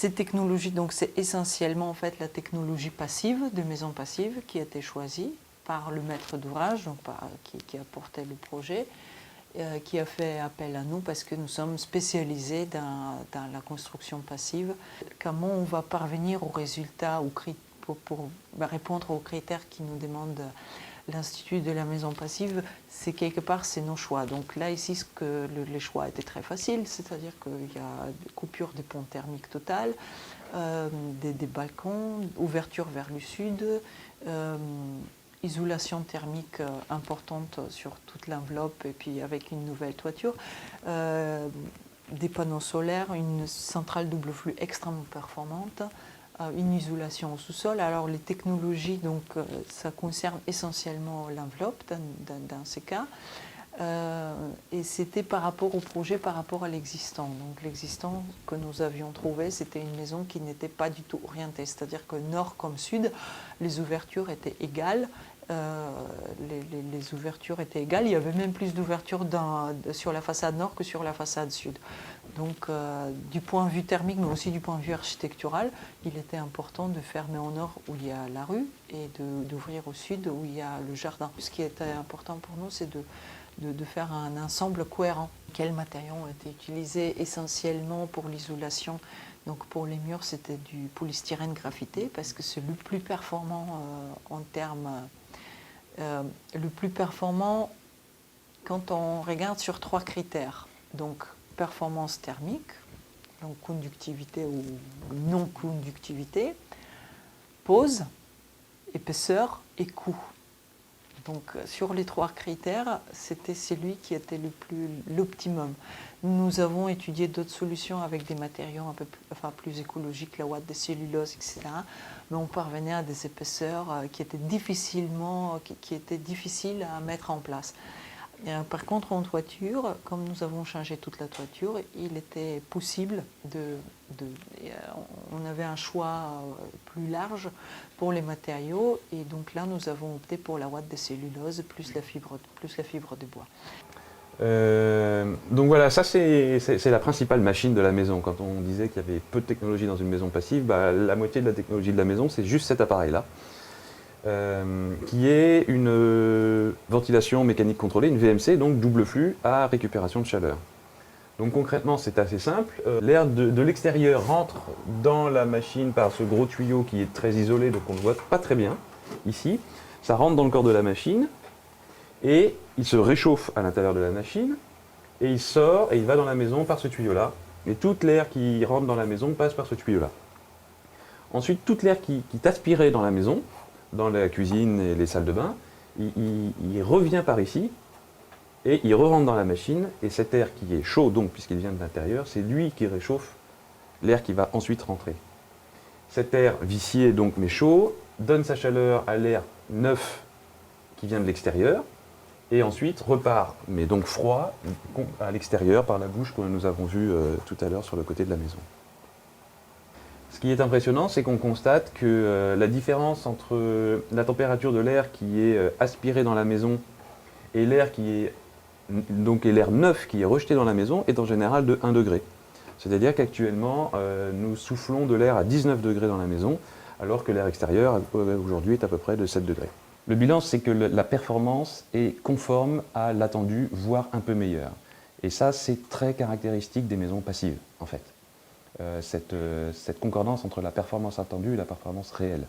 Ces technologies, donc c'est essentiellement en fait la technologie passive, de maison passive, qui a été choisie par le maître d'ouvrage, donc qui a porté le projet, qui a fait appel à nous parce que nous sommes spécialisés dans la construction passive. Comment on va parvenir aux résultats pour répondre aux critères qui nous demande l'Institut de la maison passive, c'est quelque part c'est nos choix. Donc là ici les choix étaient très faciles, c'est-à-dire qu'il y a des coupures des ponts thermiques totales, des balcons, ouverture vers le sud, isolation thermique importante sur toute l'enveloppe et puis avec une nouvelle toiture, des panneaux solaires, une centrale double flux extrêmement performante, une isolation au sous-sol. Alors les technologies, donc, ça concerne essentiellement l'enveloppe dans ces cas. Et c'était par rapport au projet, par rapport à l'existant. Donc l'existant que nous avions trouvé, c'était une maison qui n'était pas du tout orientée. C'est-à-dire que nord comme sud, les ouvertures étaient égales. Les ouvertures étaient égales. Il y avait même plus d'ouvertures sur la façade nord que sur la façade sud. Donc du point de vue thermique, mais aussi du point de vue architectural, il était important de fermer au nord où il y a la rue et d'ouvrir au sud où il y a le jardin. Ce qui était important pour nous, c'est de faire un ensemble cohérent. Quels matériaux ont été utilisés essentiellement pour l'isolation? Donc pour les murs, c'était du polystyrène graphité parce que c'est le plus performant en termes... le plus performant quand on regarde sur 3 critères. Donc performance thermique, donc conductivité ou non-conductivité, pose, épaisseur et coût. Donc sur les 3 critères, c'était celui qui était l'optimum. Nous avons étudié d'autres solutions avec des matériaux un peu plus écologiques, la ouate de cellulose, etc. Mais on parvenait à des épaisseurs qui étaient difficiles à mettre en place. Par contre, en toiture, comme nous avons changé toute la toiture, il était possible on avait un choix plus large pour les matériaux, et donc là, nous avons opté pour la ouate de cellulose plus la fibre de bois. Donc voilà, ça c'est la principale machine de la maison. Quand on disait qu'il y avait peu de technologie dans une maison passive, la moitié de la technologie de la maison, c'est juste cet appareil-là. Qui est une ventilation mécanique contrôlée, une VMC, donc double flux à récupération de chaleur. Donc concrètement, c'est assez simple. L'air de l'extérieur rentre dans la machine par ce gros tuyau qui est très isolé, donc on ne le voit pas très bien ici. Ça rentre dans le corps de la machine et il se réchauffe à l'intérieur de la machine et il sort et il va dans la maison par ce tuyau-là. Et toute l'air qui rentre dans la maison passe par ce tuyau-là. Ensuite, toute l'air qui est aspiré dans la maison, dans la cuisine et les salles de bain, il revient par ici et il re-rentre dans la machine, et cet air qui est chaud, donc puisqu'il vient de l'intérieur, c'est lui qui réchauffe l'air qui va ensuite rentrer. Cet air vicié, donc mais chaud, donne sa chaleur à l'air neuf qui vient de l'extérieur, et ensuite repart, mais donc froid, à l'extérieur par la bouche que nous avons vue tout à l'heure sur le côté de la maison. Ce qui est impressionnant, c'est qu'on constate que la différence entre la température de l'air qui est aspiré dans la maison et l'air l'air neuf qui est rejeté dans la maison est en général de 1 degré. C'est-à-dire qu'actuellement, nous soufflons de l'air à 19 degrés dans la maison, alors que l'air extérieur aujourd'hui est à peu près de 7 degrés. Le bilan, c'est que la performance est conforme à l'attendu, voire un peu meilleure. Et ça, c'est très caractéristique des maisons passives, en fait. Cette concordance entre la performance attendue et la performance réelle.